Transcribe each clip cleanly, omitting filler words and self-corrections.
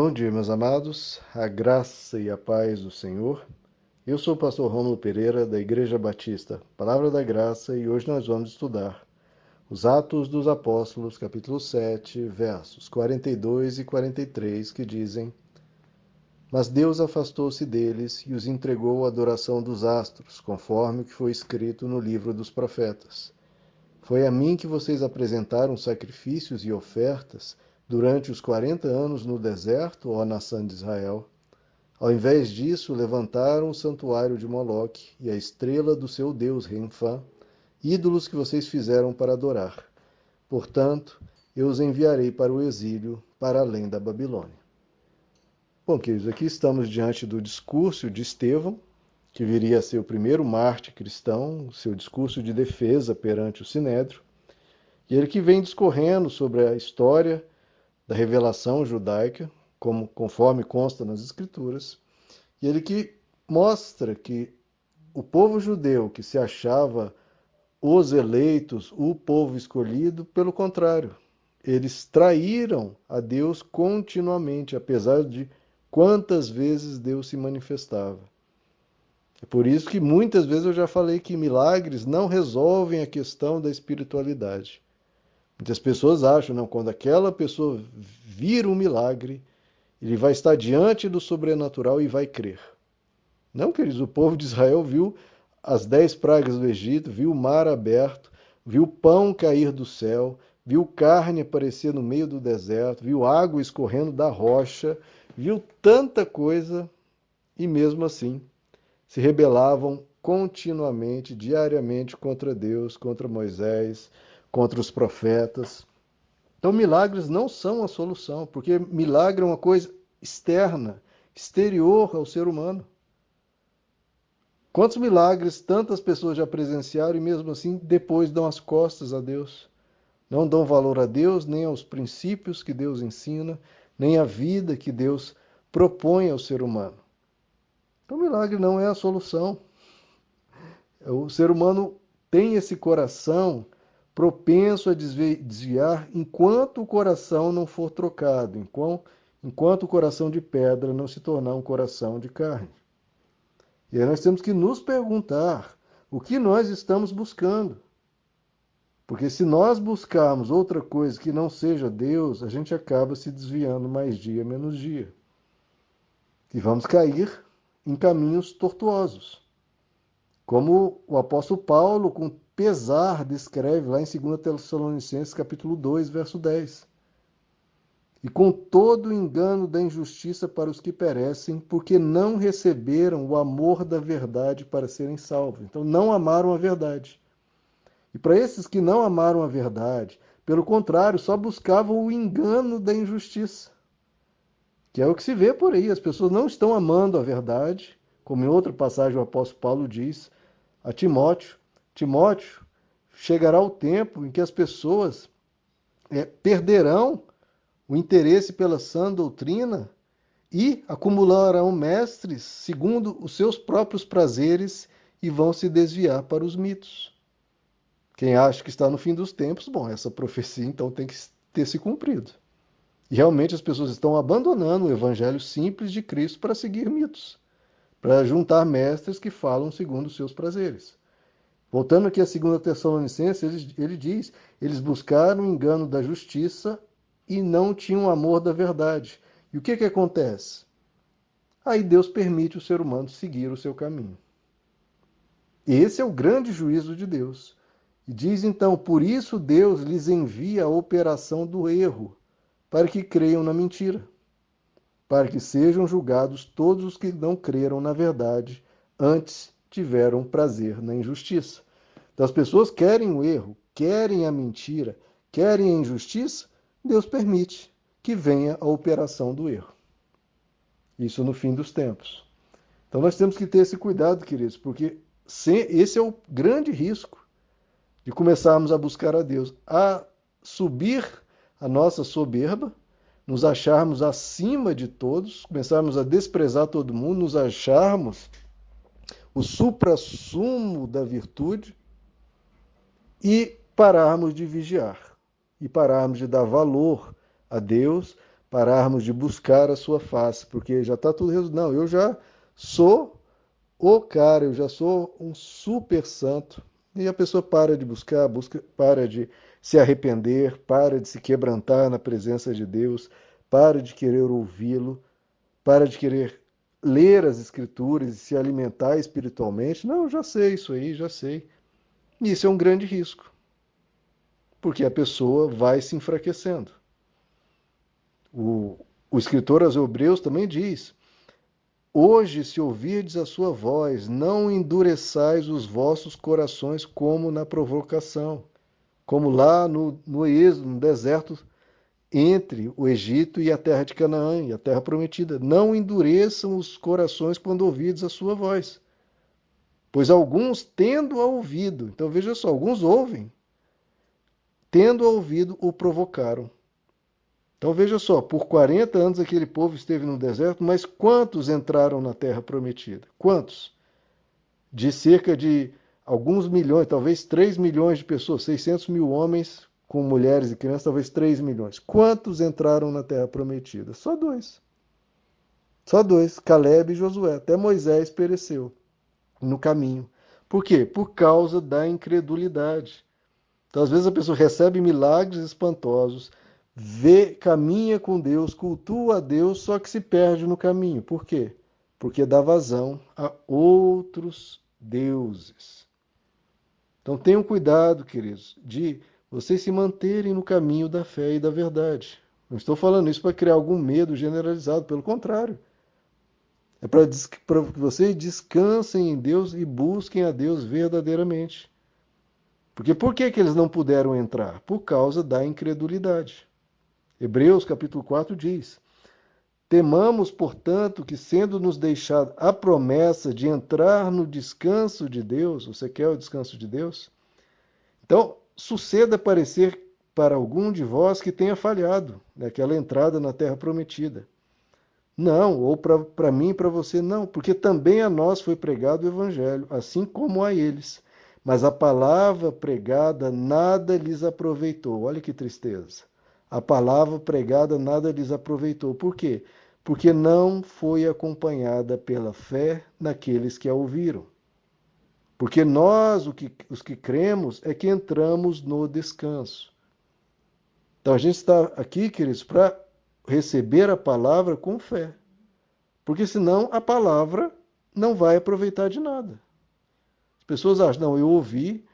Bom dia, meus amados, a graça e a paz do Senhor. Eu sou o pastor Rômulo Pereira, da Igreja Batista Palavra da Graça, e hoje nós vamos estudar os Atos dos Apóstolos, capítulo 7, versos 42 e 43, que dizem: Mas Deus afastou-se deles e os entregou à adoração dos astros, conforme o que foi escrito no livro dos profetas. Foi a mim que vocês apresentaram sacrifícios e ofertas durante os 40 anos no deserto, ó nação de Israel. Ao invés disso, levantaram o santuário de Moloque e a estrela do seu deus Renfã, ídolos que vocês fizeram para adorar. Portanto, eu os enviarei para o exílio, para além da Babilônia. Bom, queridos, aqui estamos diante do discurso de Estevão, que viria a ser o primeiro mártir cristão, o seu discurso de defesa perante o Sinédrio, e ele que vem discorrendo sobre a história da revelação judaica, conforme consta nas Escrituras, e ele que mostra que o povo judeu que se achava os eleitos, o povo escolhido, pelo contrário, eles traíram a Deus continuamente, apesar de quantas vezes Deus se manifestava. É por isso que muitas vezes eu já falei que milagres não resolvem a questão da espiritualidade. Muitas pessoas acham, não, quando aquela pessoa vira um milagre, ele vai estar diante do sobrenatural e vai crer. Não, queridos, o povo de Israel viu as 10 pragas do Egito, viu o mar aberto, viu pão cair do céu, viu carne aparecer no meio do deserto, viu água escorrendo da rocha, viu tanta coisa e mesmo assim se rebelavam continuamente, diariamente contra Deus, contra Moisés, contra os profetas. Então, milagres não são a solução, porque milagre é uma coisa externa, exterior ao ser humano. Quantos milagres tantas pessoas já presenciaram e mesmo assim depois dão as costas a Deus? Não dão valor a Deus, nem aos princípios que Deus ensina, nem à vida que Deus propõe ao ser humano. Então, milagre não é a solução. O ser humano tem esse coração propenso a desviar enquanto o coração não for trocado, enquanto o coração de pedra não se tornar um coração de carne. E aí nós temos que nos perguntar o que nós estamos buscando. Porque se nós buscarmos outra coisa que não seja Deus, a gente acaba se desviando mais dia menos dia. E vamos cair em caminhos tortuosos. Como o apóstolo Paulo, com pesar, descreve lá em 2 Tessalonicenses, capítulo 2, verso 10. E com todo o engano da injustiça para os que perecem, porque não receberam o amor da verdade para serem salvos. Então, não amaram a verdade. E para esses que não amaram a verdade, pelo contrário, só buscavam o engano da injustiça. Que é o que se vê por aí. As pessoas não estão amando a verdade, como em outra passagem o apóstolo Paulo diz a Timóteo: Timóteo, chegará o tempo em que as pessoas perderão o interesse pela sã doutrina e acumularão mestres segundo os seus próprios prazeres e vão se desviar para os mitos. Quem acha que está no fim dos tempos, bom, essa profecia então tem que ter se cumprido. E realmente as pessoas estão abandonando o evangelho simples de Cristo para seguir mitos, para juntar mestres que falam segundo os seus prazeres. Voltando aqui a 2 Tessalonicenses, ele diz: eles buscaram o engano da justiça e não tinham amor da verdade. E o que acontece? Aí Deus permite o ser humano seguir o seu caminho. Esse é o grande juízo de Deus. E diz então: por isso Deus lhes envia a operação do erro, para que creiam na mentira, para que sejam julgados todos os que não creram na verdade, antes tiveram prazer na injustiça. Então as pessoas querem o erro, querem a mentira, querem a injustiça, Deus permite que venha a operação do erro. Isso no fim dos tempos. Então nós temos que ter esse cuidado, queridos, porque esse é o grande risco de começarmos a buscar a Deus, a subir a nossa soberba, nos acharmos acima de todos, começarmos a desprezar todo mundo, nos acharmos o suprassumo da virtude e pararmos de vigiar, e pararmos de dar valor a Deus, pararmos de buscar a sua face, porque já está tudo resolvido. Não, eu já sou o cara, eu já sou um super santo. E a pessoa para de buscar, para de se arrepender, para de se quebrantar na presença de Deus, para de querer ouvi-lo, para de querer ler as Escrituras e se alimentar espiritualmente. Não, já sei isso aí, já sei. E isso é um grande risco, porque a pessoa vai se enfraquecendo. O escritor aos Hebreus também diz: hoje, se ouvirdes a sua voz, não endureçais os vossos corações como na provocação, como lá no Êxodo, no deserto, entre o Egito e a terra de Canaã, e a terra prometida. Não endureçam os corações quando ouvirdes a sua voz. Pois alguns, tendo ouvido, então veja só, alguns ouvem, tendo ouvido, o provocaram. Então veja só, por 40 anos aquele povo esteve no deserto, mas quantos entraram na terra prometida? Quantos? De cerca de alguns milhões, talvez 3 milhões de pessoas, 600 mil homens com mulheres e crianças, talvez 3 milhões. Quantos entraram na terra prometida? Só dois. Só dois, Caleb e Josué. Até Moisés pereceu no caminho. Por quê? Por causa da incredulidade. Então, às vezes, a pessoa recebe milagres espantosos, caminha com Deus, cultua a Deus, só que se perde no caminho. Por quê? Porque dá vazão a outros deuses. Então tenham cuidado, queridos, de vocês se manterem no caminho da fé e da verdade. Não estou falando isso para criar algum medo generalizado, pelo contrário. É para que vocês descansem em Deus e busquem a Deus verdadeiramente. Porque por que eles não puderam entrar? Por causa da incredulidade. Hebreus capítulo 4 diz: temamos, portanto, que sendo nos deixada a promessa de entrar no descanso de Deus, você quer o descanso de Deus? Então, suceda parecer para algum de vós que tenha falhado naquela entrada na terra prometida. Não, ou para mim e para você, não, porque também a nós foi pregado o Evangelho, assim como a eles. Mas a palavra pregada nada lhes aproveitou. Olha que tristeza. A palavra pregada nada lhes aproveitou. Por quê? Porque não foi acompanhada pela fé naqueles que a ouviram. Porque nós, os que cremos, é que entramos no descanso. Então a gente está aqui, queridos, para receber a palavra com fé. Porque senão a palavra não vai aproveitar de nada. As pessoas acham, não, eu ouvi,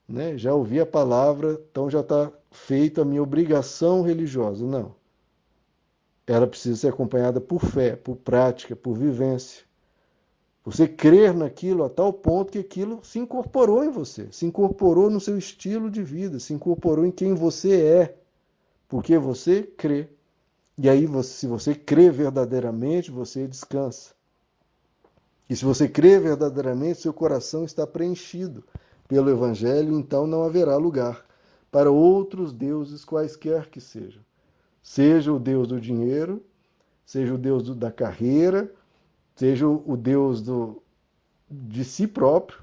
né, já ouvi a palavra, então já está feita a minha obrigação religiosa. Não. Ela precisa ser acompanhada por fé, por prática, por vivência. Você crer naquilo a tal ponto que aquilo se incorporou em você, se incorporou no seu estilo de vida, se incorporou em quem você é, porque você crê. E aí, se você crê verdadeiramente, você descansa. E se você crê verdadeiramente, seu coração está preenchido pelo Evangelho, então não haverá lugar para outros deuses quaisquer que sejam. Seja o Deus do dinheiro, seja o Deus da carreira, seja o Deus de si próprio,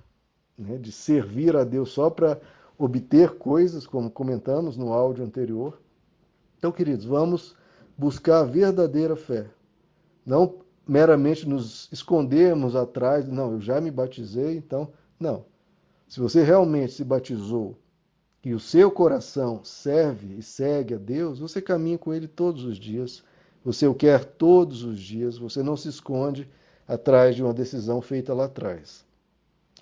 né, de servir a Deus só para obter coisas, como comentamos no áudio anterior. Então, queridos, vamos buscar a verdadeira fé. Não meramente nos escondermos atrás, não, eu já me batizei, então, não. Se você realmente se batizou e o seu coração serve e segue a Deus, você caminha com Ele todos os dias, você o quer todos os dias, você não se esconde atrás de uma decisão feita lá atrás.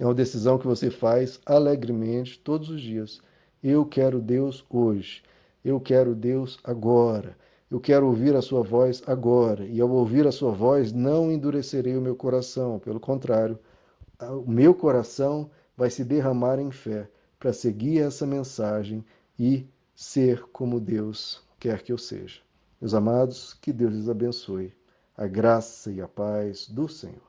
É uma decisão que você faz alegremente todos os dias. Eu quero Deus hoje. Eu quero Deus agora. Eu quero ouvir a sua voz agora. E ao ouvir a sua voz, não endurecerei o meu coração. Pelo contrário, o meu coração vai se derramar em fé para seguir essa mensagem e ser como Deus quer que eu seja. Meus amados, que Deus lhes abençoe. A graça e a paz do Senhor.